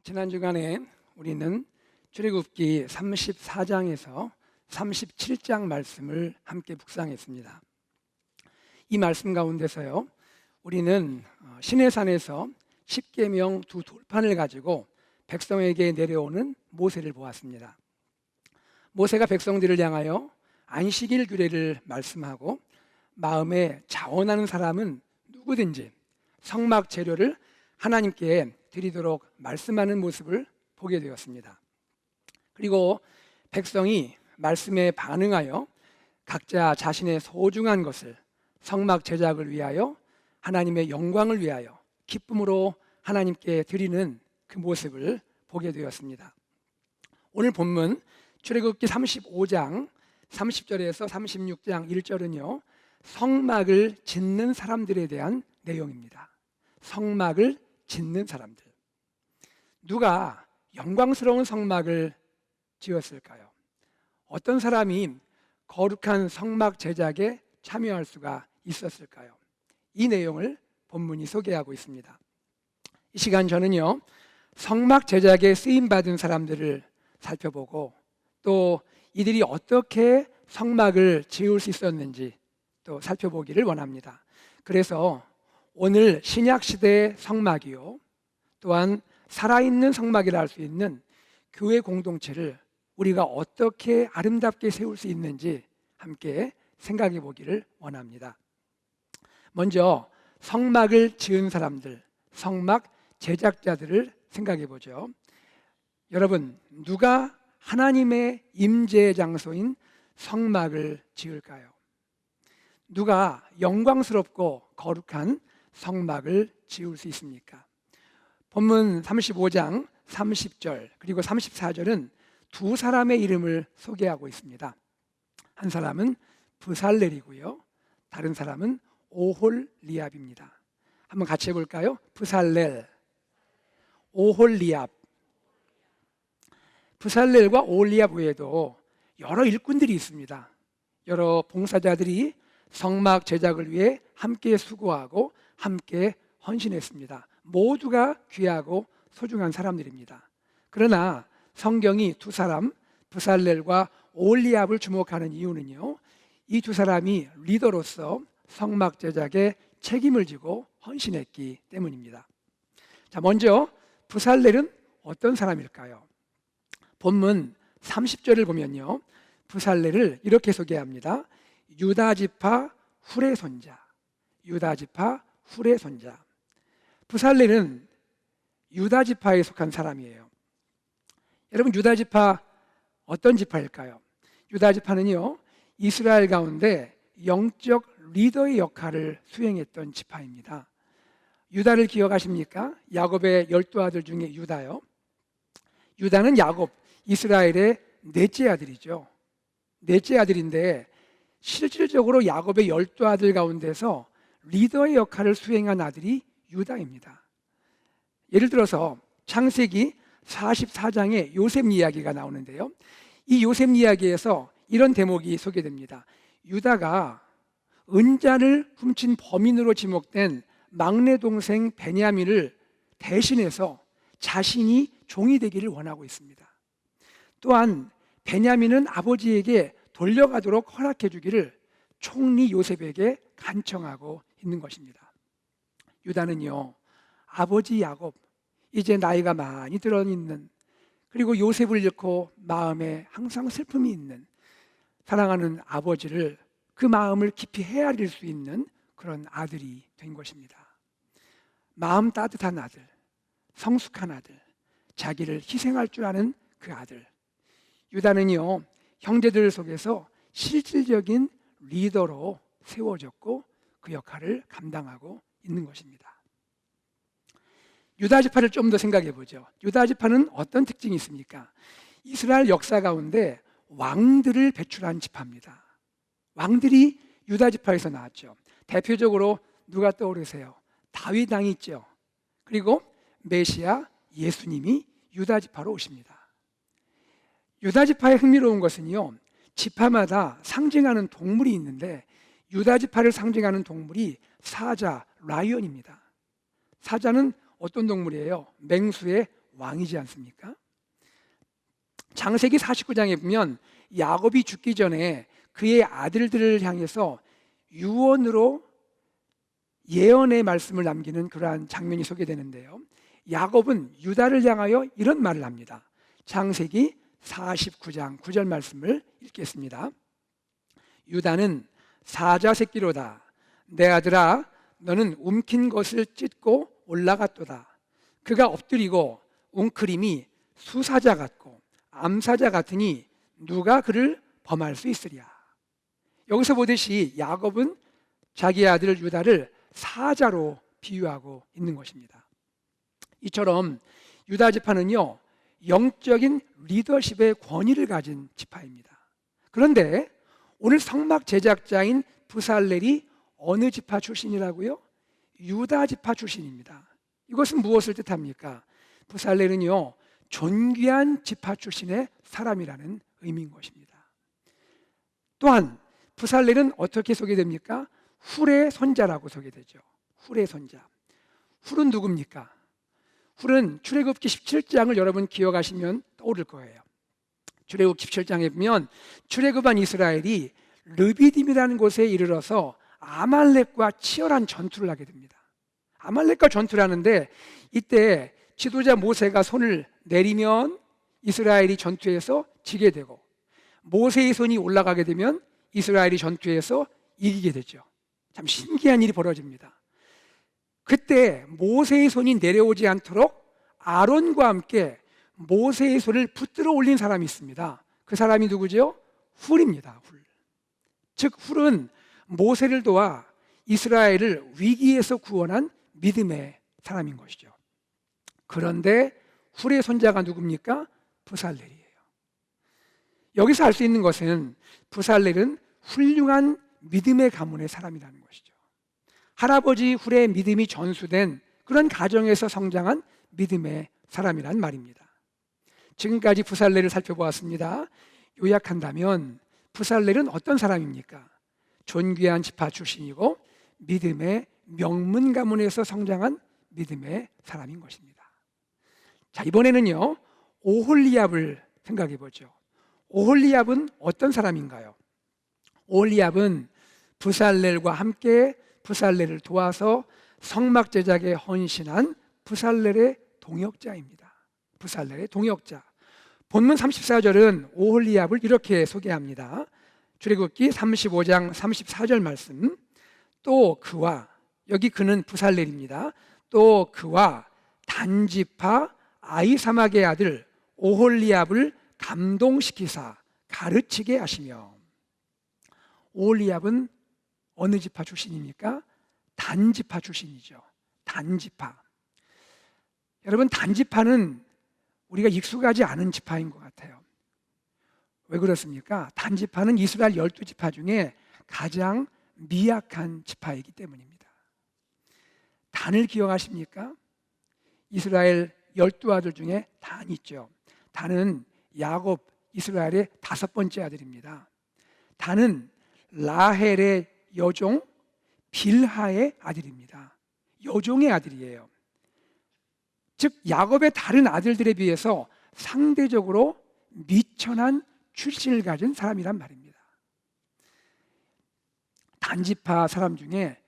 지난 주간에 우리는 출애굽기 34장에서 37장 말씀을 함께 묵상했습니다. 이 말씀 가운데서요, 우리는 시내산에서 십계명 두 돌판을 가지고 백성에게 내려오는 모세를 보았습니다. 모세가 백성들을 향하여 안식일 규례를 말씀하고 마음에 자원하는 사람은 누구든지 성막 재료를 하나님께 드리도록 말씀하는 모습을 보게 되었습니다. 그리고 백성이 말씀에 반응하여 각자 자신의 소중한 것을 성막 제작을 위하여 하나님의 영광을 위하여 기쁨으로 하나님께 드리는 그 모습을 보게 되었습니다. 오늘 본문 출애굽기 35장 30절에서 36장 1절은요, 성막을 짓는 사람들에 대한 내용입니다. 성막을 짓는 사람들. 누가 영광스러운 성막을 지었을까요? 어떤 사람이 거룩한 성막 제작에 참여할 수가 있었을까요? 이 내용을 본문이 소개하고 있습니다. 이 시간 저는요, 성막 제작에 쓰임받은 사람들을 살펴보고 또 이들이 어떻게 성막을 지을 수 있었는지 또 살펴보기를 원합니다. 그래서 오늘 신약시대의 성막이요, 또한 살아있는 성막이라 할 수 있는 교회 공동체를 우리가 어떻게 아름답게 세울 수 있는지 함께 생각해 보기를 원합니다. 먼저 성막을 지은 사람들, 성막 제작자들을 생각해 보죠. 여러분, 누가 하나님의 임재 장소인 성막을 지을까요? 누가 영광스럽고 거룩한 성막을 지을 수 있습니까? 본문 35장 30절 그리고 34절은 두 사람의 이름을 소개하고 있습니다. 한 사람은 브살렐이고요, 다른 사람은 오홀리압입니다. 한번 같이 해볼까요? 브살렐, 오홀리압. 브살렐과 오홀리압 외에도 여러 일꾼들이 있습니다. 여러 봉사자들이 성막 제작을 위해 함께 수고하고 함께 헌신했습니다. 모두가 귀하고 소중한 사람들입니다. 그러나 성경이 두 사람, 브살렐과 오홀리압을 주목하는 이유는요, 이 두 사람이 리더로서 성막 제작에 책임을 지고 헌신했기 때문입니다. 자, 먼저 브살렐은 어떤 사람일까요? 본문 30절을 보면요, 브살렐을 이렇게 소개합니다. 유다 지파 훌의 손자, 유다 지파 훌의 손자. 브살렐은 유다 지파에 속한 사람이에요. 여러분, 유다 지파 어떤 지파일까요? 유다 지파는요, 이스라엘 가운데 영적 리더의 역할을 수행했던 지파입니다. 유다를 기억하십니까? 야곱의 12아들 중에 유다요. 유다는 야곱, 이스라엘의 넷째 아들이죠. 넷째 아들인데 실질적으로 야곱의 12아들 가운데서 리더의 역할을 수행한 아들이 유다입니다. 예를 들어서 창세기 44장에 요셉 이야기가 나오는데요, 이 요셉 이야기에서 이런 대목이 소개됩니다. 유다가 은잔을 훔친 범인으로 지목된 막내 동생 베냐민을 대신해서 자신이 종이 되기를 원하고 있습니다. 또한 베냐민은 아버지에게 돌려가도록 허락해 주기를 총리 요셉에게 간청하고 있는 것입니다. 유다는요, 아버지 야곱, 이제 나이가 많이 들어 있는, 그리고 요셉을 잃고 마음에 항상 슬픔이 있는 사랑하는 아버지를, 그 마음을 깊이 헤아릴 수 있는 그런 아들이 된 것입니다. 마음 따뜻한 아들, 성숙한 아들, 자기를 희생할 줄 아는 그 아들. 유다는요, 형제들 속에서 실질적인 리더로 세워졌고 그 역할을 감당하고 있는 것입니다. 유다 지파를 좀 더 생각해 보죠. 유다 지파는 어떤 특징이 있습니까? 이스라엘 역사 가운데 왕들을 배출한 지파입니다. 왕들이 유다 지파에서 나왔죠. 대표적으로 누가 떠오르세요? 다윗 왕이 있죠. 그리고 메시아 예수님이 유다 지파로 오십니다. 유다 지파의 흥미로운 것은요, 지파마다 상징하는 동물이 있는데 유다 지파를 상징하는 동물이 사자, 라이언입니다. 사자는 어떤 동물이에요? 맹수의 왕이지 않습니까? 창세기 49장에 보면 야곱이 죽기 전에 그의 아들들을 향해서 유언으로 예언의 말씀을 남기는 그러한 장면이 소개되는데요. 야곱은 유다를 향하여 이런 말을 합니다. 창세기 49장 9절 말씀을 읽겠습니다. 유다는 사자 새끼로다. 내 아들아, 너는 움킨 것을 찢고 올라갔도다. 그가 엎드리고 웅크림이 수사자 같고 암사자 같으니 누가 그를 범할 수 있으랴. 여기서 보듯이 야곱은 자기 아들 유다를 사자로 비유하고 있는 것입니다. 이처럼 유다 지파는요, 영적인 리더십의 권위를 가진 지파입니다. 그런데 오늘 성막 제작자인 부살렐이 어느 지파 출신이라고요? 유다 지파 출신입니다. 이것은 무엇을 뜻합니까? 부살렐은요, 존귀한 지파 출신의 사람이라는 의미인 것입니다. 또한 부살렐은 어떻게 소개됩니까? 훌의 손자라고 소개되죠. 훌의 손자. 훌은 누굽니까? 훌은 출애굽기 17장을 여러분 기억하시면 떠오를 거예요. 출애굽 17장에 보면 출애굽한 이스라엘이 르비딤이라는 곳에 이르러서 아말렉과 치열한 전투를 하게 됩니다. 아말렉과 전투를 하는데 이때 지도자 모세가 손을 내리면 이스라엘이 전투에서 지게 되고, 모세의 손이 올라가게 되면 이스라엘이 전투에서 이기게 되죠. 참 신기한 일이 벌어집니다. 그때 모세의 손이 내려오지 않도록 아론과 함께 모세의 손을 붙들어 올린 사람이 있습니다. 그 사람이 누구죠? 훌입니다. 훌. 즉 훌은 모세를 도와 이스라엘을 위기에서 구원한 믿음의 사람인 것이죠. 그런데 훌의 손자가 누굽니까? 부살렐이에요. 여기서 알 수 있는 것은 부살렐은 훌륭한 믿음의 가문의 사람이라는 것이죠. 할아버지 훌의 믿음이 전수된 그런 가정에서 성장한 믿음의 사람이란 말입니다. 지금까지 부살렐을 살펴보았습니다. 요약한다면 부살렐은 어떤 사람입니까? 존귀한 지파 출신이고 믿음의 명문 가문에서 성장한 믿음의 사람인 것입니다. 자, 이번에는요, 오홀리압을 생각해 보죠. 오홀리압은 어떤 사람인가요? 오홀리압은 부살렐과 함께 부살렐을 도와서 성막 제작에 헌신한 부살렐의 동역자입니다. 부살렐의 동역자. 본문 34절은 오홀리압을 이렇게 소개합니다. 출애굽기 35장 34절 말씀. 또 그와, 여기 그는 부살렐입니다. 또 그와 단지파 아히사막의 아들 오홀리압을 감동시키사 가르치게 하시며. 오홀리압은 어느 지파 출신입니까? 단지파 출신이죠. 단지파. 여러분, 단지파는 우리가 익숙하지 않은 지파인 것 같아요. 왜 그렇습니까? 단지파는 이스라엘 12지파 중에 가장 미약한 지파이기 때문입니다. 단을 기억하십니까? 이스라엘 12아들 중에 단 있죠. 단은 야곱, 이스라엘의 5번째 아들입니다. 단은 라헬의 여종 빌하의 아들입니다. 여종의 아들이에요. 즉 야곱의 다른 아들들에 비해서 상대적으로 미천한 출신을 가진 사람이란 말입니다. 단지파 사람 중에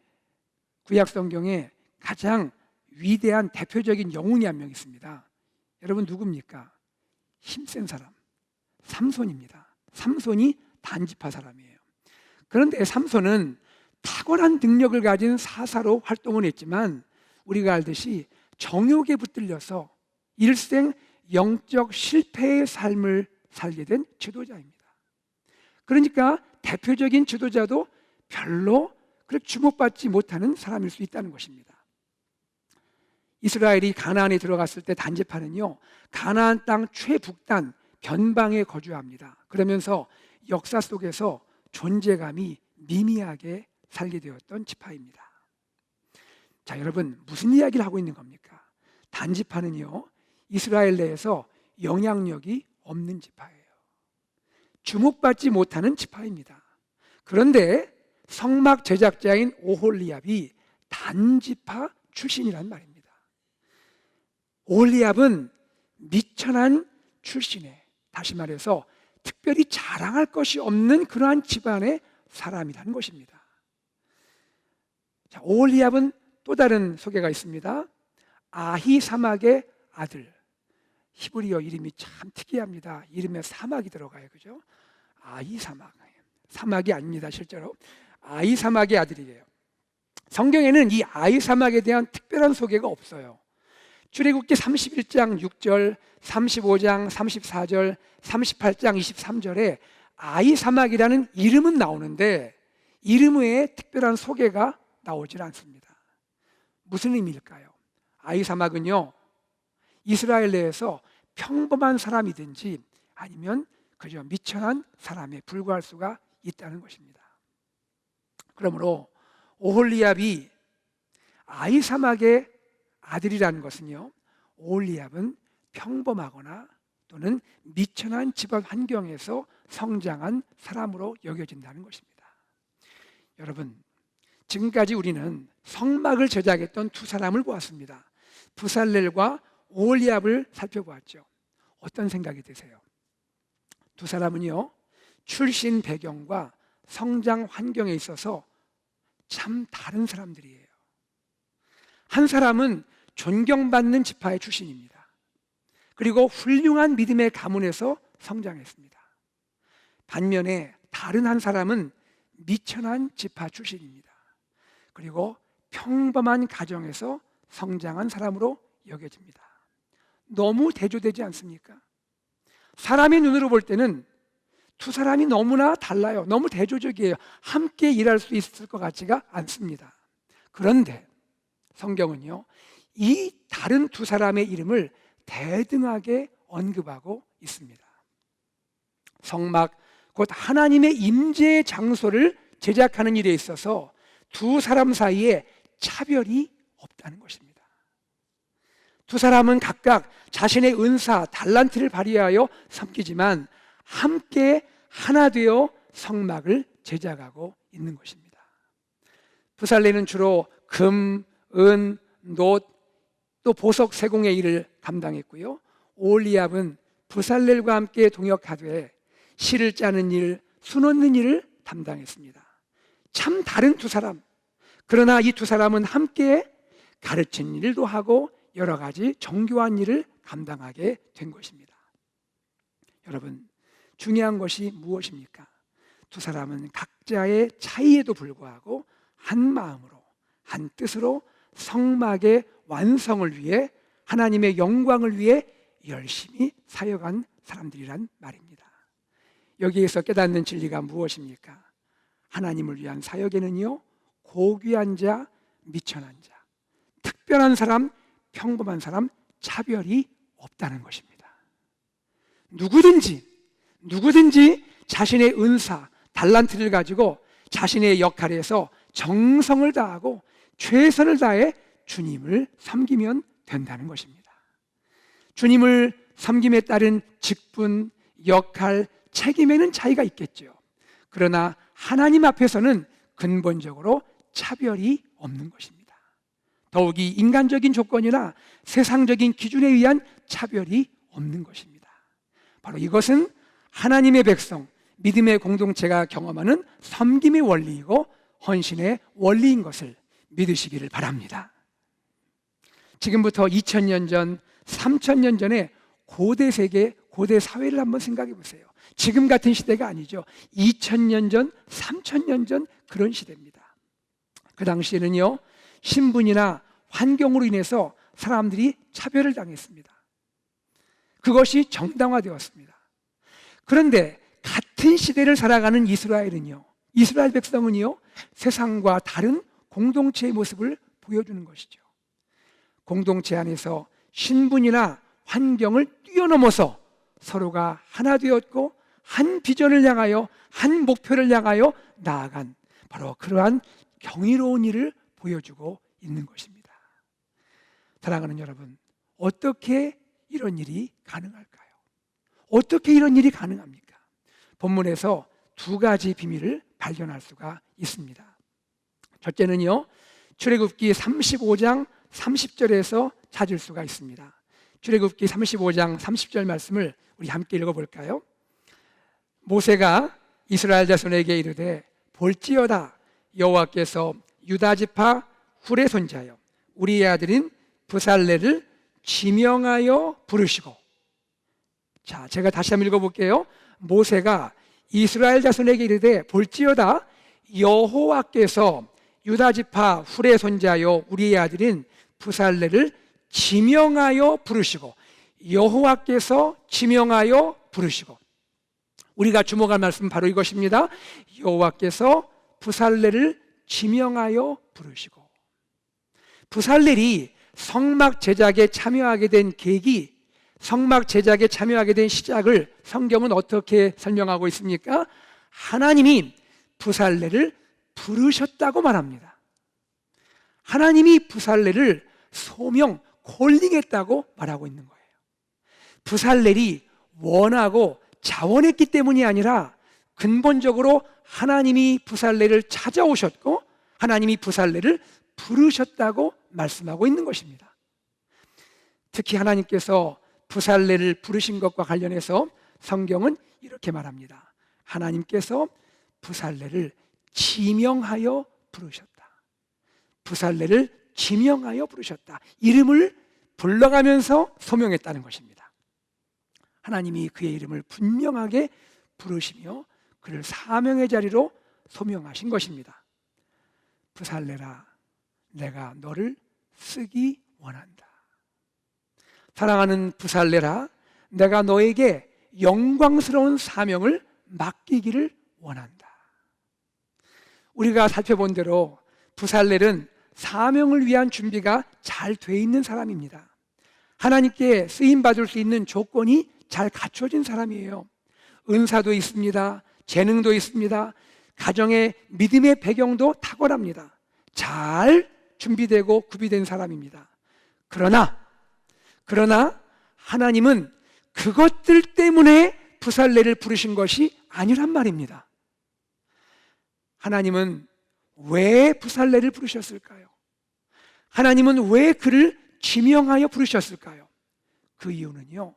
구약 성경에 가장 위대한 대표적인 영웅이 한 명 있습니다. 여러분 누굽니까? 힘센 사람, 삼손입니다. 삼손이 단지파 사람이에요. 그런데 삼손은 탁월한 능력을 가진 사사로 활동을 했지만 우리가 알듯이 정욕에 붙들려서 일생 영적 실패의 삶을 살게 된 지도자입니다. 그러니까 대표적인 지도자도 별로 그렇게 주목받지 못하는 사람일 수 있다는 것입니다. 이스라엘이 가나안에 들어갔을 때 단지파는요, 가나안 땅 최북단 변방에 거주합니다. 그러면서 역사 속에서 존재감이 미미하게 살게 되었던 지파입니다. 자, 여러분 무슨 이야기를 하고 있는 겁니까? 단지파는요, 이스라엘 내에서 영향력이 없는 지파예요. 주목받지 못하는 지파입니다. 그런데 성막 제작자인 오홀리압이 단지파 출신이란 말입니다. 오홀리압은 미천한 출신의, 다시 말해서 특별히 자랑할 것이 없는 그러한 집안의 사람이라는 것입니다. 자, 오홀리압은 또 다른 소개가 있습니다. 아히사막의 아들. 히브리어 이름이 참 특이합니다. 이름에 사막이 들어가요, 그죠? 아히사막. 사막이 아닙니다, 실제로. 아히사막의 아들이에요. 성경에는 이 아히사막에 대한 특별한 소개가 없어요. 출애굽기 31장 6절, 35장 34절, 38장 23절에 아히사막이라는 이름은 나오는데 이름 외에 특별한 소개가 나오질 않습니다. 무슨 의미일까요? 아히사막은요, 이스라엘 내에서 평범한 사람이든지 아니면 그저 미천한 사람에 불과할 수가 있다는 것입니다. 그러므로 오홀리압이 아히사막의 아들이라는 것은요, 오홀리압은 평범하거나 또는 미천한 집안 환경에서 성장한 사람으로 여겨진다는 것입니다. 여러분, 지금까지 우리는 성막을 제작했던 두 사람을 보았습니다. 부살렐과 오홀리압을 살펴보았죠. 어떤 생각이 드세요? 두 사람은요, 출신 배경과 성장 환경에 있어서 참 다른 사람들이에요. 한 사람은 존경받는 지파의 출신입니다. 그리고 훌륭한 믿음의 가문에서 성장했습니다. 반면에 다른 한 사람은 미천한 지파 출신입니다. 그리고 평범한 가정에서 성장한 사람으로 여겨집니다. 너무 대조되지 않습니까? 사람의 눈으로 볼 때는 두 사람이 너무나 달라요. 너무 대조적이에요. 함께 일할 수 있을 것 같지가 않습니다. 그런데 성경은요, 이 다른 두 사람의 이름을 대등하게 언급하고 있습니다. 성막, 곧 하나님의 임재의 장소를 제작하는 일에 있어서 두 사람 사이에 차별이 없다는 것입니다. 두 사람은 각각 자신의 은사, 달란트를 발휘하여 섬기지만 함께 하나 되어 성막을 제작하고 있는 것입니다. 부살레는 주로 금, 은, 놋, 또 보석 세공의 일을 감당했고요. 오홀리압은 부살렐과 함께 동역하되 실을 짜는 일, 수 놓는 일을 담당했습니다. 참 다른 두 사람. 그러나 이 두 사람은 함께 가르친 일도 하고 여러 가지 정교한 일을 감당하게 된 것입니다. 여러분, 중요한 것이 무엇입니까? 두 사람은 각자의 차이에도 불구하고 한 마음으로, 한 뜻으로 성막의 완성을 위해, 하나님의 영광을 위해 열심히 사역한 사람들이란 말입니다. 여기에서 깨닫는 진리가 무엇입니까? 하나님을 위한 사역에는요, 고귀한 자, 미천한 자, 특별한 사람, 평범한 사람, 차별이 없다는 것입니다. 누구든지 자신의 은사, 달란트를 가지고 자신의 역할에서 정성을 다하고 최선을 다해 주님을 섬기면 된다는 것입니다. 주님을 섬김에 따른 직분, 역할, 책임에는 차이가 있겠죠. 그러나 하나님 앞에서는 근본적으로 차별이 없는 것입니다. 더욱이 인간적인 조건이나 세상적인 기준에 의한 차별이 없는 것입니다. 바로 이것은 하나님의 백성, 믿음의 공동체가 경험하는 섬김의 원리이고 헌신의 원리인 것을 믿으시기를 바랍니다. 지금부터 2000년 전, 3000년 전에 고대 세계, 고대 사회를 한번 생각해 보세요. 지금 같은 시대가 아니죠. 2000년 전, 3000년 전 그런 시대입니다. 그 당시에는요, 신분이나 환경으로 인해서 사람들이 차별을 당했습니다. 그것이 정당화되었습니다. 그런데 같은 시대를 살아가는 이스라엘 백성은요, 세상과 다른 공동체의 모습을 보여주는 것이죠. 공동체 안에서 신분이나 환경을 뛰어넘어서 서로가 하나 되었고 한 비전을 향하여, 한 목표를 향하여 나아간 바로 그러한 경이로운 일을 보여주고 있는 것입니다. 사랑하는 여러분, 어떻게 이런 일이 가능할까요? 어떻게 이런 일이 가능합니까? 본문에서 두 가지 비밀을 발견할 수가 있습니다. 첫째는요, 출애굽기 35장 30절에서 찾을 수가 있습니다. 출애굽기 35장 30절 말씀을 우리 함께 읽어볼까요? 모세가 이스라엘 자손에게 이르되 볼지어다 여호와께서 유다 지파 훌의 손자여 우리의 아들인 브살레를 지명하여 부르시고. 자, 제가 다시 한번 읽어볼게요. 모세가 이스라엘 자손에게 이르되 볼지어다 여호와께서 유다 지파 훌의 손자여 우리의 아들인 브살레를 지명하여 부르시고. 여호와께서 지명하여 부르시고. 우리가 주목할 말씀은 바로 이것입니다. 여호와께서 브살레를 지명하여 부르시고. 브살렐이 성막 제작에 참여하게 된 계기, 성막 제작에 참여하게 된 시작을 성경은 어떻게 설명하고 있습니까? 하나님이 브살렐을 부르셨다고 말합니다. 하나님이 브살렐을 소명, 콜링했다고 말하고 있는 거예요. 브살렐이 원하고 자원했기 때문이 아니라 근본적으로 하나님이 브살렐을 찾아오셨고 하나님이 브살렐을 부르셨다고 말씀하고 있는 것입니다. 특히 하나님께서 브살렐을 부르신 것과 관련해서 성경은 이렇게 말합니다. 하나님께서 브살렐을 지명하여 부르셨다. 브살렐을 지명하여 부르셨다. 이름을 불러가면서 소명했다는 것입니다. 하나님이 그의 이름을 분명하게 부르시며 그를 사명의 자리로 소명하신 것입니다. 브살렐아, 내가 너를 쓰기 원한다. 사랑하는 브살렐아, 내가 너에게 영광스러운 사명을 맡기기를 원한다. 우리가 살펴본 대로 브살렐은 사명을 위한 준비가 잘 돼 있는 사람입니다. 하나님께 쓰임받을 수 있는 조건이 잘 갖춰진 사람이에요. 은사도 있습니다. 재능도 있습니다. 가정의 믿음의 배경도 탁월합니다. 잘 준비되고 구비된 사람입니다. 그러나 하나님은 그것들 때문에 브살렐을 부르신 것이 아니란 말입니다. 하나님은 왜 브살렐을 부르셨을까요? 하나님은 왜 그를 지명하여 부르셨을까요? 그 이유는요,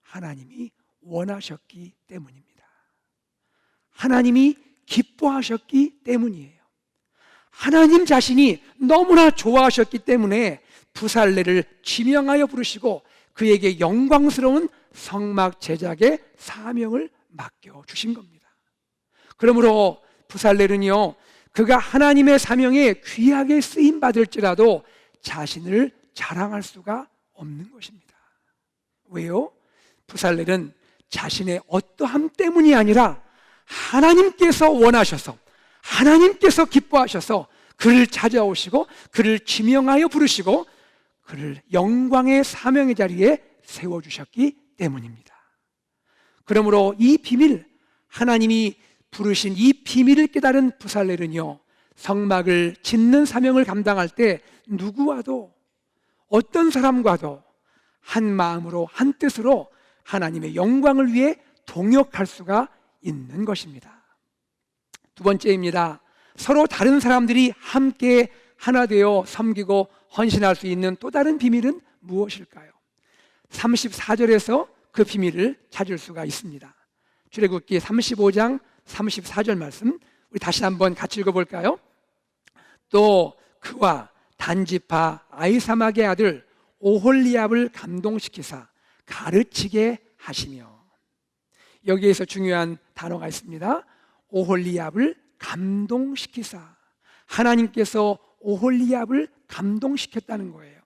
하나님이 원하셨기 때문입니다. 하나님이 기뻐하셨기 때문이에요. 하나님 자신이 너무나 좋아하셨기 때문에 브살렐을 지명하여 부르시고 그에게 영광스러운 성막 제작의 사명을 맡겨주신 겁니다. 그러므로 브살렐은요, 그가 하나님의 사명에 귀하게 쓰임받을지라도 자신을 자랑할 수가 없는 것입니다. 왜요? 브살렐은 자신의 어떠함 때문이 아니라 하나님께서 원하셔서 하나님께서 기뻐하셔서 그를 찾아오시고 그를 지명하여 부르시고 그를 영광의 사명의 자리에 세워주셨기 때문입니다. 그러므로 이 비밀, 하나님이 부르신 이 비밀을 깨달은 브살렐은요, 성막을 짓는 사명을 감당할 때 누구와도 어떤 사람과도 한 마음으로 한 뜻으로 하나님의 영광을 위해 동역할 수가 있는 것입니다. 두 번째입니다. 서로 다른 사람들이 함께 하나 되어 섬기고 헌신할 수 있는 또 다른 비밀은 무엇일까요? 34절에서 그 비밀을 찾을 수가 있습니다. 출애굽기 35장 34절 말씀 우리 다시 한번 같이 읽어볼까요? 또 그와 단지파 아히사막의 아들 오홀리압을 감동시키사 가르치게 하시며. 여기에서 중요한 단어가 있습니다. 오홀리압을 감동시키사. 하나님께서 오홀리압을 감동시켰다는 거예요.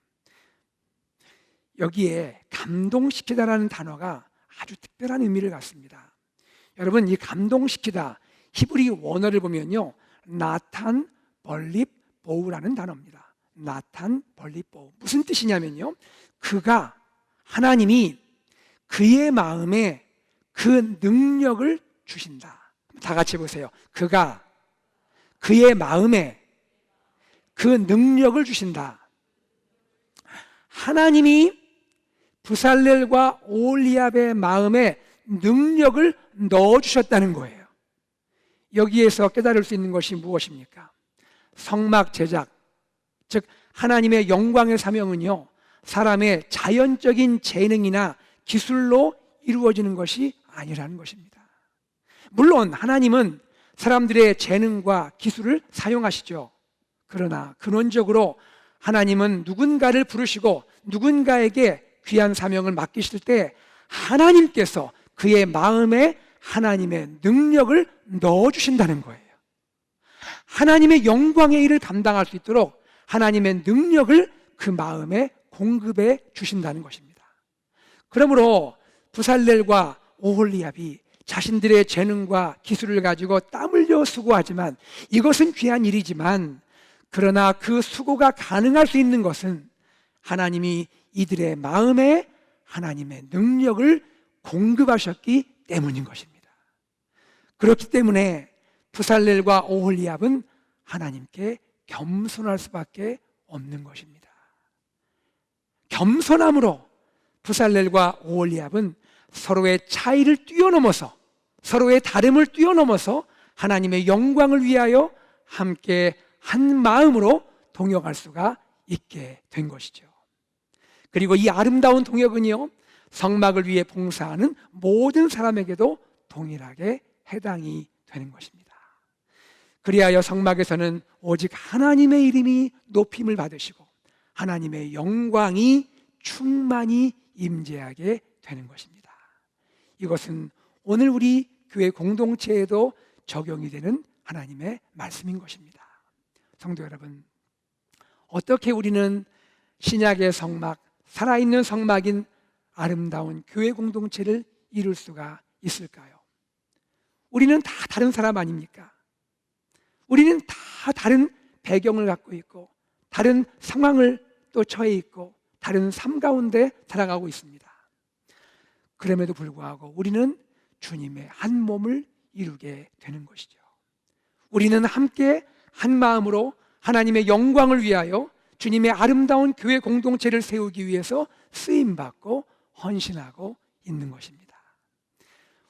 여기에 감동시키다라는 단어가 아주 특별한 의미를 갖습니다. 여러분, 이 감동시키다 히브리 원어를 보면요, 나탄 벌립 보우라는 단어입니다. 나탄 벌립 보우. 무슨 뜻이냐면요, 그가, 하나님이 그의 마음에 그 능력을 주신다. 다 같이 보세요. 그가 그의 마음에 그 능력을 주신다. 하나님이 브살렐과 오홀리압의 마음에 능력을 넣어주셨다는 거예요. 여기에서 깨달을 수 있는 것이 무엇입니까? 성막 제작, 즉 하나님의 영광의 사명은요, 사람의 자연적인 재능이나 기술로 이루어지는 것이 아니라는 것입니다. 물론 하나님은 사람들의 재능과 기술을 사용하시죠. 그러나 근원적으로 하나님은 누군가를 부르시고 누군가에게 귀한 사명을 맡기실 때 하나님께서 그의 마음에 하나님의 능력을 넣어주신다는 거예요. 하나님의 영광의 일을 감당할 수 있도록 하나님의 능력을 그 마음에 공급해 주신다는 것입니다. 그러므로 부살렐과 오홀리압이 자신들의 재능과 기술을 가지고 땀 흘려 수고하지만 이것은 귀한 일이지만 그러나 그 수고가 가능할 수 있는 것은 하나님이 이들의 마음에 하나님의 능력을 공급하셨기 때문인 것입니다. 그렇기 때문에 부살렐과 오홀리압은 하나님께 겸손할 수밖에 없는 것입니다. 겸손함으로 부살렐과 오홀리압은 서로의 차이를 뛰어넘어서 서로의 다름을 뛰어넘어서 하나님의 영광을 위하여 함께 한 마음으로 동역할 수가 있게 된 것이죠. 그리고 이 아름다운 동역은요, 성막을 위해 봉사하는 모든 사람에게도 동일하게 해당이 되는 것입니다. 그리하여 성막에서는 오직 하나님의 이름이 높임을 받으시고 하나님의 영광이 충만히 임재하게 되는 것입니다. 이것은 오늘 우리 교회 공동체에도 적용이 되는 하나님의 말씀인 것입니다. 성도 여러분, 어떻게 우리는 신약의 성막, 살아있는 성막인 아름다운 교회 공동체를 이룰 수가 있을까요? 우리는 다 다른 사람 아닙니까? 우리는 다 다른 배경을 갖고 있고 다른 상황을 또 처해 있고 다른 삶 가운데 살아가고 있습니다. 그럼에도 불구하고 우리는 주님의 한 몸을 이루게 되는 것이죠. 우리는 함께 한 마음으로 하나님의 영광을 위하여 주님의 아름다운 교회 공동체를 세우기 위해서 쓰임받고 헌신하고 있는 것입니다.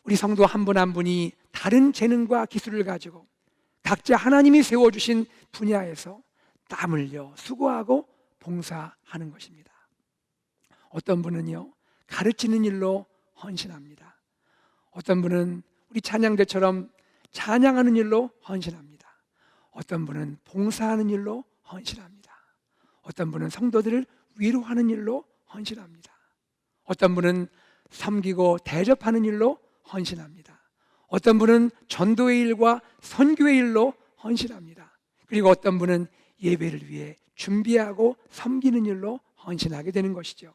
우리 성도 한 분 한 분이 다른 재능과 기술을 가지고 각자 하나님이 세워주신 분야에서 땀 흘려 수고하고 봉사하는 것입니다. 어떤 분은요, 가르치는 일로 헌신합니다. 어떤 분은 우리 찬양대처럼 찬양하는 일로 헌신합니다. 어떤 분은 봉사하는 일로 헌신합니다. 어떤 분은 성도들을 위로하는 일로 헌신합니다. 어떤 분은 섬기고 대접하는 일로 헌신합니다. 어떤 분은 전도의 일과 선교의 일로 헌신합니다. 그리고 어떤 분은 예배를 위해 준비하고 섬기는 일로 헌신하게 되는 것이죠.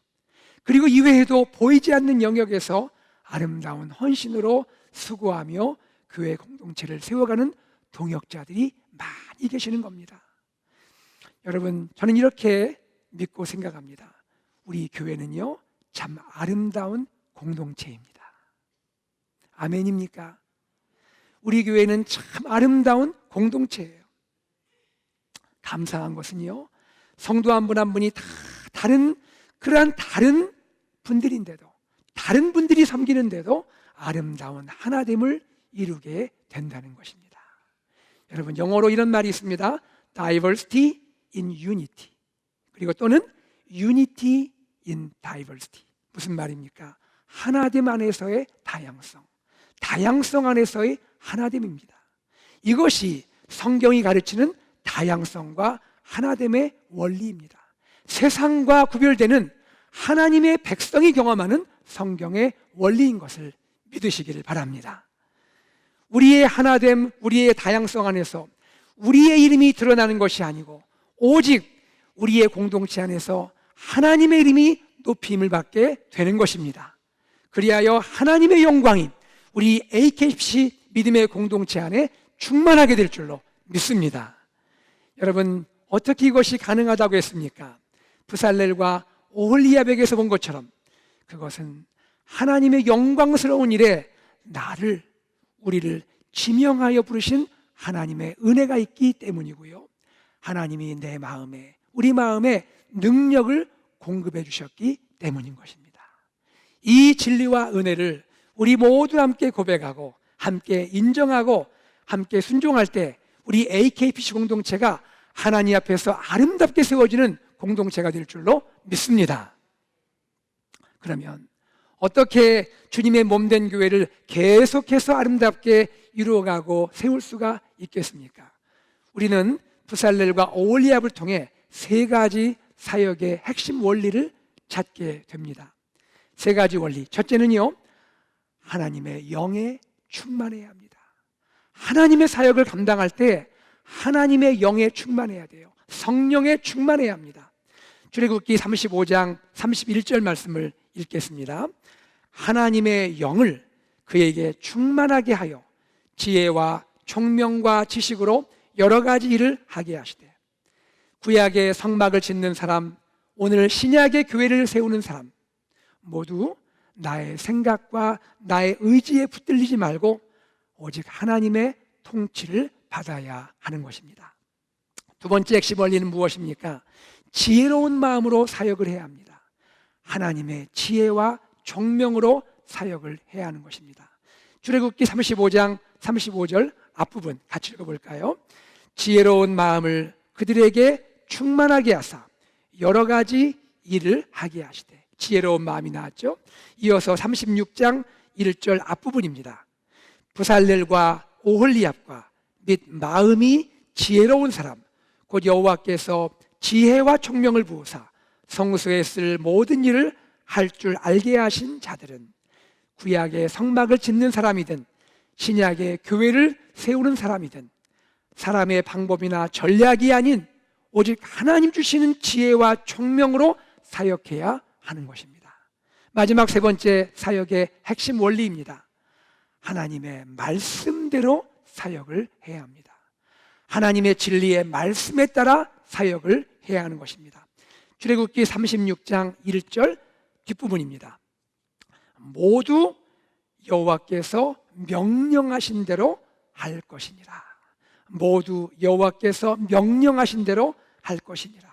그리고 이외에도 보이지 않는 영역에서 아름다운 헌신으로 수고하며 교회 공동체를 세워가는 동역자들이 많이 계시는 겁니다. 여러분, 저는 이렇게 믿고 생각합니다. 우리 교회는요, 참 아름다운 공동체입니다. 아멘입니까? 우리 교회는 참 아름다운 공동체예요. 감사한 것은요, 성도 한 분 한 분이 다 그러한 다른 분들인데도, 다른 분들이 섬기는데도 아름다운 하나됨을 이루게 된다는 것입니다. 여러분, 영어로 이런 말이 있습니다. Diversity in unity. 그리고 또는 unity in diversity. 무슨 말입니까? 하나됨 안에서의 다양성, 다양성 안에서의 하나됨입니다. 이것이 성경이 가르치는 다양성과 하나됨의 원리입니다. 세상과 구별되는 하나님의 백성이 경험하는 성경의 원리인 것을 믿으시기를 바랍니다. 우리의 하나됨, 우리의 다양성 안에서 우리의 이름이 드러나는 것이 아니고 오직 우리의 공동체 안에서 하나님의 이름이 높임을 받게 되는 것입니다. 그리하여 하나님의 영광이 우리 AKC 믿음의 공동체 안에 충만하게 될 줄로 믿습니다. 여러분, 어떻게 이것이 가능하다고 했습니까? 부살렐과 오홀리압에게서 본 것처럼 그것은 하나님의 영광스러운 일에 우리를 지명하여 부르신 하나님의 은혜가 있기 때문이고요, 하나님이 내 마음에, 우리 마음에 능력을 공급해 주셨기 때문인 것입니다. 이 진리와 은혜를 우리 모두 함께 고백하고 함께 인정하고 함께 순종할 때 우리 AKPC 공동체가 하나님 앞에서 아름답게 세워지는 공동체가 될 줄로 믿습니다. 그러면 어떻게 주님의 몸된 교회를 계속해서 아름답게 이루어가고 세울 수가 있겠습니까? 우리는 부살렐과 오홀리압을 통해 세 가지 사역의 핵심 원리를 찾게 됩니다. 세 가지 원리. 첫째는요, 하나님의 영에 충만해야 합니다. 하나님의 사역을 감당할 때 하나님의 영에 충만해야 돼요. 성령에 충만해야 합니다. 출애굽기 35장 31절 말씀을 읽겠습니다. 하나님의 영을 그에게 충만하게 하여 지혜와 총명과 지식으로 여러 가지 일을 하게 하시되, 구약의 성막을 짓는 사람, 오늘 신약의 교회를 세우는 사람 모두 나의 생각과 나의 의지에 붙들리지 말고 오직 하나님의 통치를 받아야 하는 것입니다. 두 번째 핵심 원리는 무엇입니까? 지혜로운 마음으로 사역을 해야 합니다. 하나님의 지혜와 총명으로 사역을 해야 하는 것입니다. 출애굽기 35장 35절 앞부분 같이 읽어볼까요? 지혜로운 마음을 그들에게 충만하게 하사 여러 가지 일을 하게 하시되. 지혜로운 마음이 나왔죠. 이어서 36장 1절 앞부분입니다. 부살렐과 오홀리압과 및 마음이 지혜로운 사람 곧 여호와께서 지혜와 총명을 부으사 성소에 쓸 모든 일을 할 줄 알게 하신 자들은 구약의 성막을 짓는 사람이든 신약의 교회를 세우는 사람이든 사람의 방법이나 전략이 아닌 오직 하나님 주시는 지혜와 총명으로 사역해야 하는 것입니다. 마지막 세 번째 사역의 핵심 원리입니다. 하나님의 말씀대로 사역을 해야 합니다. 하나님의 진리의 말씀에 따라 사역을 해야 하는 것입니다. 출애굽기 36장 1절 뒷부분입니다. 모두 여호와께서 명령하신 대로 할 것이니라. 모두 여호와께서 명령하신 대로 할 것이니라.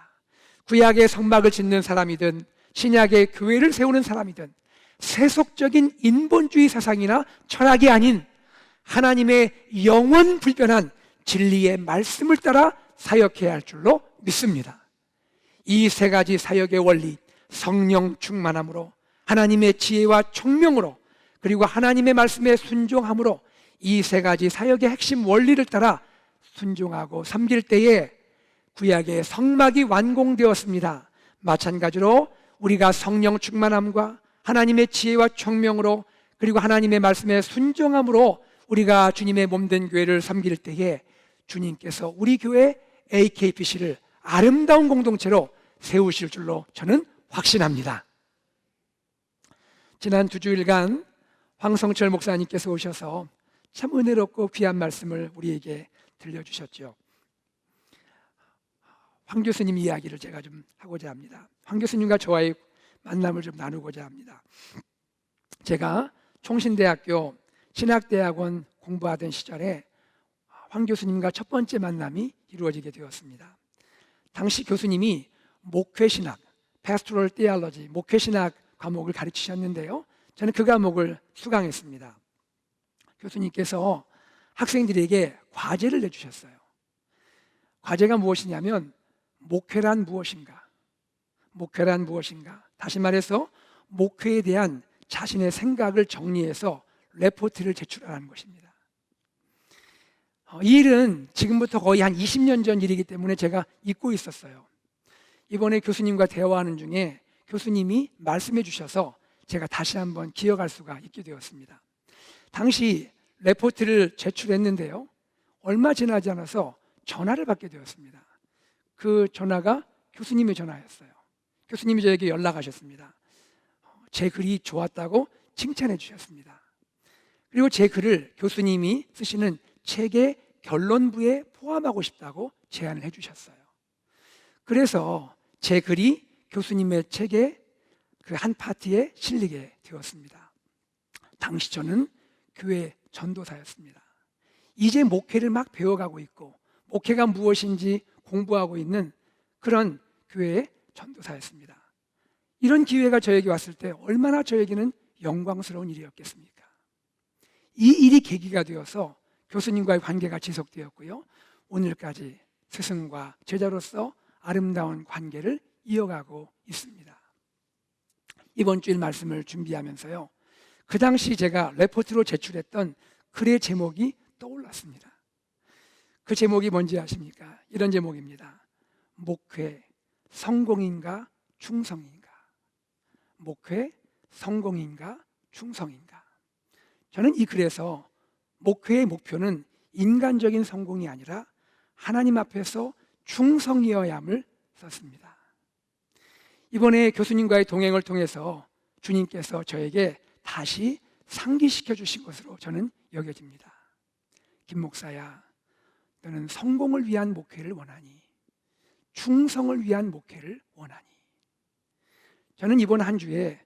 구약의 성막을 짓는 사람이든 신약의 교회를 세우는 사람이든 세속적인 인본주의 사상이나 철학이 아닌 하나님의 영원 불변한 진리의 말씀을 따라 사역해야 할 줄로 믿습니다. 이 세 가지 사역의 원리, 성령 충만함으로 하나님의 지혜와 총명으로 그리고 하나님의 말씀에 순종함으로 이 세 가지 사역의 핵심 원리를 따라 순종하고 섬길 때에 구약의 성막이 완공되었습니다. 마찬가지로 우리가 성령 충만함과 하나님의 지혜와 총명으로 그리고 하나님의 말씀에 순종함으로 우리가 주님의 몸된 교회를 섬길 때에 주님께서 우리 교회 AKPC를 아름다운 공동체로 세우실 줄로 저는 확신합니다. 지난 두 주일간 황성철 목사님께서 오셔서 참 은혜롭고 귀한 말씀을 우리에게 들려주셨죠. 황 교수님 이야기를 제가 좀 하고자 합니다. 황 교수님과 저와의 만남을 좀 나누고자 합니다. 제가 총신대학교 신학대학원 공부하던 시절에 황 교수님과 첫 번째 만남이 이루어지게 되었습니다. 당시 교수님이 목회신학, Pastoral Theology, 목회신학 과목을 가르치셨는데요. 저는 그 과목을 수강했습니다. 교수님께서 학생들에게 과제를 내주셨어요. 과제가 무엇이냐면 목회란 무엇인가? 목회란 무엇인가? 다시 말해서 목회에 대한 자신의 생각을 정리해서 레포트를 제출하는 것입니다. 이 일은 지금부터 거의 한 20년 전 일이기 때문에 제가 잊고 있었어요. 이번에 교수님과 대화하는 중에 교수님이 말씀해 주셔서 제가 다시 한번 기억할 수가 있게 되었습니다. 당시 레포트를 제출했는데요. 얼마 지나지 않아서 전화를 받게 되었습니다. 그 전화가 교수님의 전화였어요. 교수님이 저에게 연락하셨습니다. 제 글이 좋았다고 칭찬해 주셨습니다. 그리고 제 글을 교수님이 쓰시는 책의 결론부에 포함하고 싶다고 제안을 해주셨어요. 그래서 제 글이 교수님의 책의 그 한 파트에 실리게 되었습니다. 당시 저는 교회 전도사였습니다. 이제 목회를 막 배워가고 있고 목회가 무엇인지 공부하고 있는 그런 교회의 전도사였습니다. 이런 기회가 저에게 왔을 때 얼마나 저에게는 영광스러운 일이었겠습니까? 이 일이 계기가 되어서 교수님과의 관계가 지속되었고요. 오늘까지 스승과 제자로서 아름다운 관계를 이어가고 있습니다. 이번 주일 말씀을 준비하면서요, 그 당시 제가 레포트로 제출했던 글의 제목이 떠올랐습니다. 그 제목이 뭔지 아십니까? 이런 제목입니다. 목회, 성공인가 충성인가? 목회, 성공인가 충성인가? 저는 이 글에서 목회의 목표는 인간적인 성공이 아니라 하나님 앞에서 충성이어야 함을 썼습니다. 이번에 교수님과의 동행을 통해서 주님께서 저에게 다시 상기시켜 주신 것으로 저는 여겨집니다. 김 목사야, 너는 성공을 위한 목회를 원하니? 충성을 위한 목회를 원하니? 저는 이번 한 주에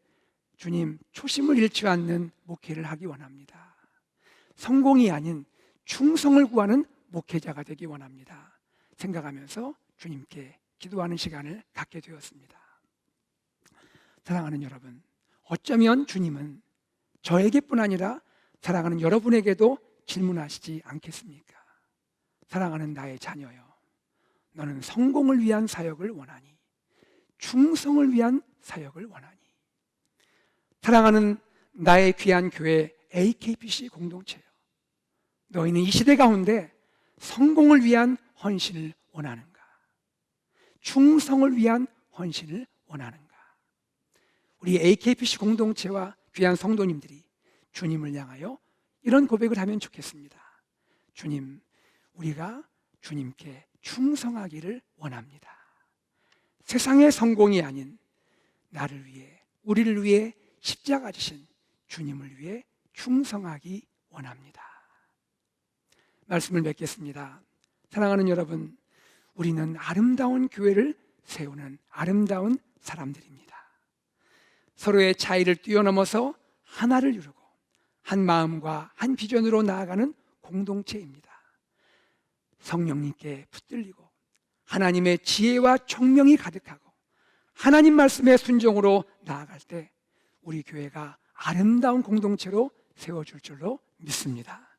주님, 초심을 잃지 않는 목회를 하기 원합니다. 성공이 아닌 충성을 구하는 목회자가 되기 원합니다. 생각하면서 주님께 기도하는 시간을 갖게 되었습니다. 사랑하는 여러분, 어쩌면 주님은 저에게뿐 아니라 사랑하는 여러분에게도 질문하시지 않겠습니까? 사랑하는 나의 자녀여, 너는 성공을 위한 사역을 원하니? 충성을 위한 사역을 원하니? 사랑하는 나의 귀한 교회 AKPC 공동체여, 너희는 이 시대 가운데 성공을 위한 헌신을 원하는가? 충성을 위한 헌신을 원하는가? 우리 AKPC 공동체와 귀한 성도님들이 주님을 향하여 이런 고백을 하면 좋겠습니다. 주님, 우리가 주님께 충성하기를 원합니다. 세상의 성공이 아닌 나를 위해, 우리를 위해 십자가 지신 주님을 위해 충성하기 원합니다. 말씀을 맺겠습니다. 사랑하는 여러분, 우리는 아름다운 교회를 세우는 아름다운 사람들입니다. 서로의 차이를 뛰어넘어서 하나를 이루고 한 마음과 한 비전으로 나아가는 공동체입니다. 성령님께 붙들리고 하나님의 지혜와 총명이 가득하고 하나님 말씀의 순종으로 나아갈 때 우리 교회가 아름다운 공동체로 세워줄 줄로 믿습니다.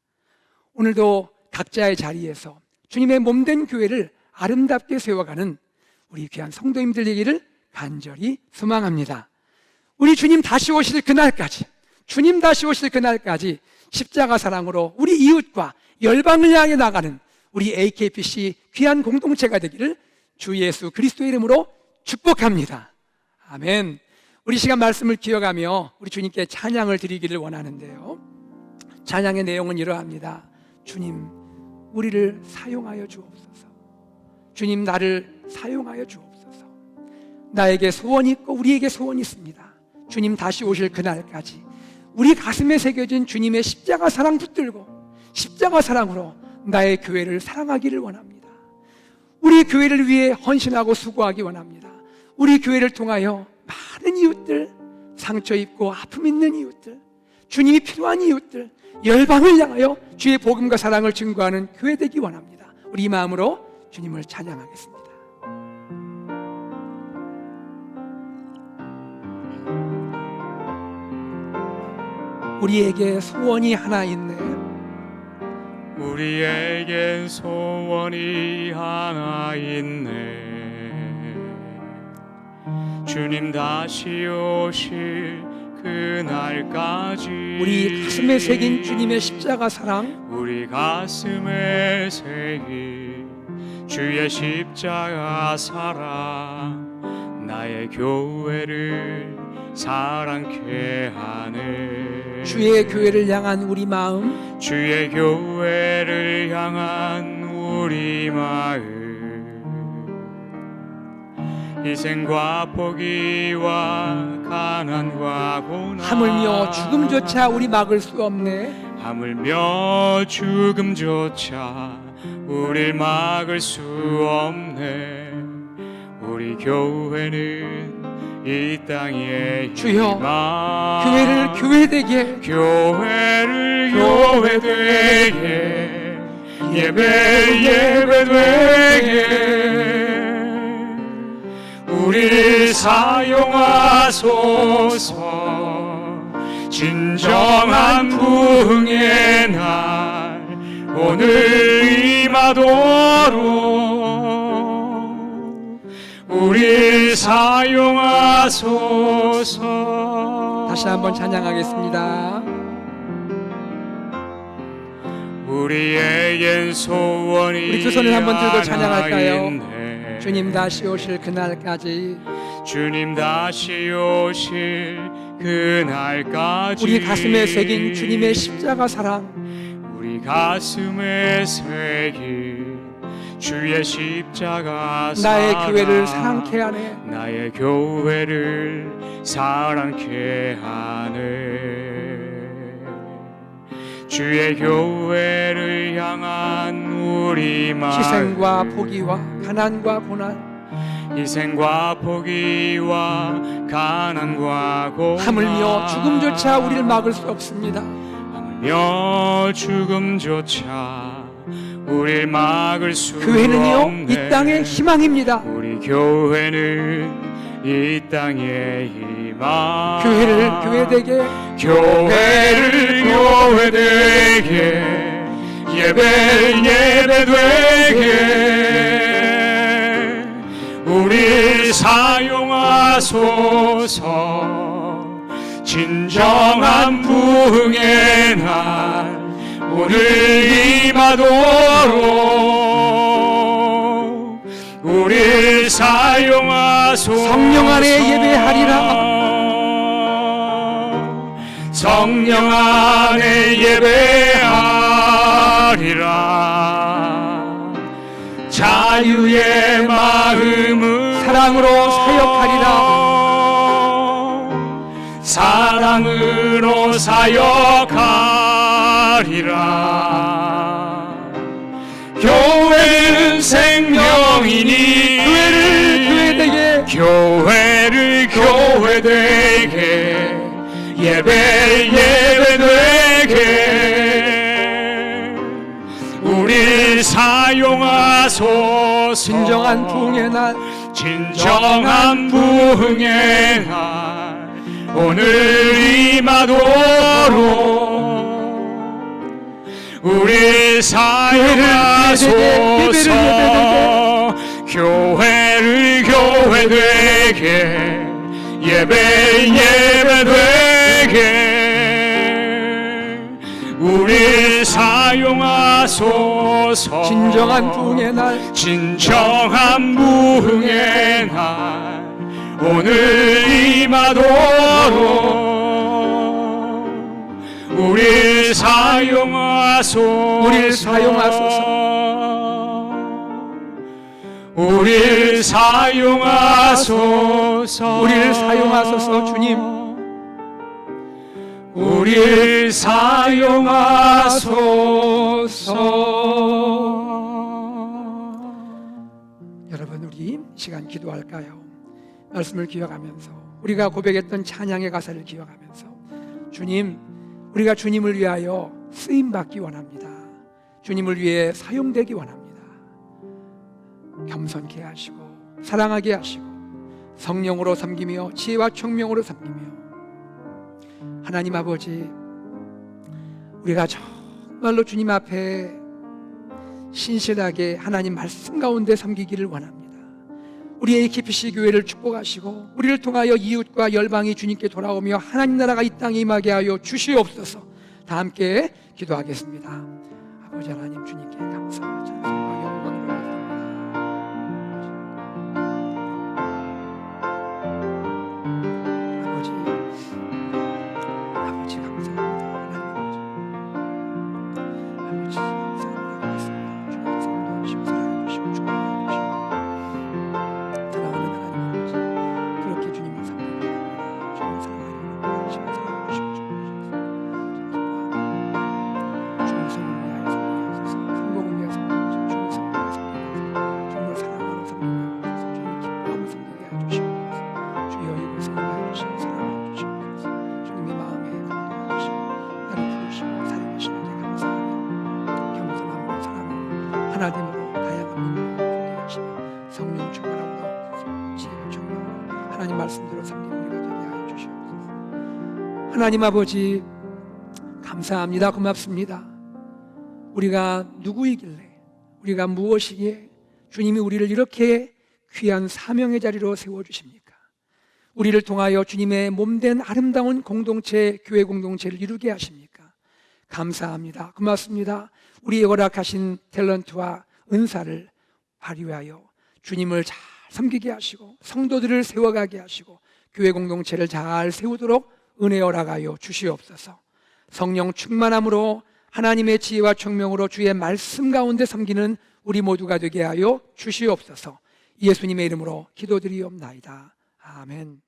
오늘도 각자의 자리에서 주님의 몸된 교회를 아름답게 세워가는 우리 귀한 성도님들 되기를 간절히 소망합니다. 우리 주님 다시 오실 그날까지, 주님 다시 오실 그날까지 십자가 사랑으로 우리 이웃과 열방을 향해 나가는 우리 AKPC 귀한 공동체가 되기를 주 예수 그리스도의 이름으로 축복합니다. 아멘. 우리 시간 말씀을 기억하며 우리 주님께 찬양을 드리기를 원하는데요, 찬양의 내용은 이러합니다. 주님, 우리를 사용하여 주옵소서. 주님, 나를 사용하여 주옵소서. 나에게 소원이 있고 우리에게 소원이 있습니다. 주님 다시 오실 그날까지 우리 가슴에 새겨진 주님의 십자가 사랑 붙들고 십자가 사랑으로 나의 교회를 사랑하기를 원합니다. 우리 교회를 위해 헌신하고 수고하기 원합니다. 우리 교회를 통하여 많은 이웃들, 상처 입고 아픔 있는 이웃들, 주님이 필요한 이웃들, 열방을 향하여 주의 복음과 사랑을 증거하는 교회 되기 원합니다. 우리 이 마음으로 주님을 찬양하겠습니다. 우리에게 소원이 하나 있네. 우리에겐 소원이 하나 있네. 주님 다시 오실 그날까지 우리 가슴에 새긴 주님의 십자가 사랑, 우리 가슴에 새긴 주의 십자가 사랑 나의 교회를 사랑케 하네. 주의 교회를 향한 우리 마음, 주의 교회를 향한 우리 마음, 희생과 포기와 가난과 고난, 하물며 죽음조차 우리 막을 수 없네. 하물며 죽음조차 우릴 막을 수 없네. 우리 교회는 이 땅에 주여, 희망, 교회를 교회되게, 교회를 교회되게, 예배되게 우리 사용하소서. 진정한 부흥의 날 오늘 임하도록 우리 사용하소서. 다시 한번 찬양하겠습니다. 우리에겐 소원이 우리 두 손을 한번 들고 하나 찬양할까요? 있네. 주님 다시 오실 그날까지 주님 다시 오실 그날까지 우리 가슴에 새긴 주님의 십자가 사랑, 우리 가슴에 새긴 주의 십자가 나의 사랑, 교회를 사랑케 하네. 나의 교회를 사랑케 하네. 주의 교회를 향한 우리 마음, 희생과 포기와 가난과 고난, 희생과 포기와 가난과 고난, 하물며 죽음조차 우리를 막을 수 없습니다. 하물며 죽음조차 우리를 막을 수 교회는요, 없네. 이 땅의 희망입니다. 우리 교회는 이 땅의 희망. 교회를 교회되게, 교회를 교회되게, 예배를 예배되게 우리 사용하소서. 진정한 부흥의 날 오늘 임하도록 우리 사용하소서. 성령 안에 예배하리라. 성령 안에 예배하리라. 자유의 마음을 사랑으로 사역하리라. 사랑으로 사역하리라. 교회는 생명이니 교회를 교회되게, 예배를 예배되게 우리 사용하소서. 진정한 부흥의 날, 진정한 부흥의 날 오늘 임하도록 우리 사용하소서. 교회를 교회되게, 예배 예배되게 우리 사용하소서. 진정한 부흥의 날, 진정한 부흥의 날 오늘 임하도록 우리 사용하소서. 우리를 사용하소서. 우리를 사용하소서. 우리를 사용하소서. 주님, 우리를 사용하소서. 여러분, 우리 이 시간 기도할까요? 말씀을 기억하면서, 우리가 고백했던 찬양의 가사를 기억하면서, 주님, 우리가 주님을 위하여 쓰임받기 원합니다. 주님을 위해 사용되기 원합니다. 겸손케 하시고 사랑하게 하시고 성령으로 섬기며 지혜와 총명으로 섬기며, 하나님 아버지, 우리가 정말로 주님 앞에 신실하게 하나님 말씀 가운데 섬기기를 원합니다. 우리의 KPC 교회를 축복하시고 우리를 통하여 이웃과 열방이 주님께 돌아오며 하나님 나라가 이 땅에 임하게 하여 주시옵소서. 다 함께 기도하겠습니다. 아버지 하나님, 주님께 감사와 찬송과 영광을 올려드립니다. 아버지 감사합니다. 하나님 아버지 감사합니다. 고맙습니다. 주님 성령하시고 사랑해주시고 축복해주시고 사랑하는 하나님 아버지, 그렇게 주님을 섬기기 원합니다. 주님을 사랑하려는 시간 사랑해주시고 축복해주시고 주님 성령을 위하여 섬기옵소서. 성공을 위하여 섬기옵소서. 주님 성령을 섬기옵소서. 주님을 사랑하는 섬기옵소서. 주님을 기뻐하며 섬기게 해주시옵소서. 주여 이곳에 임하여 주시고 사랑하여 주시옵소서. 주님의 마음에 감동하시고 나를 부르시고 사랑하시는 게 감사하며 겸손함으로 사랑으로 하나됨으로 다양한 민족을 존재하시며 성령 충만함으로 지혜와 총명으로 하나님 말씀대로 섬기는 우리가 되게 하여 주시옵소서. 하나님 아버지 감사합니다. 고맙습니다. 우리가 누구이길래, 우리가 무엇이기에 주님이 우리를 이렇게 귀한 사명의 자리로 세워주십니까? 우리를 통하여 주님의 몸된 아름다운 공동체, 교회 공동체를 이루게 하십니까? 감사합니다. 고맙습니다. 우리의 허락하신 탤런트와 은사를 발휘하여 주님을 잘 섬기게 하시고 성도들을 세워가게 하시고 교회 공동체를 잘 세우도록 은혜 허락하여 주시옵소서. 성령 충만함으로 하나님의 지혜와 총명으로 주의 말씀 가운데 섬기는 우리 모두가 되게 하여 주시옵소서. 예수님의 이름으로 기도드리옵나이다. 아멘.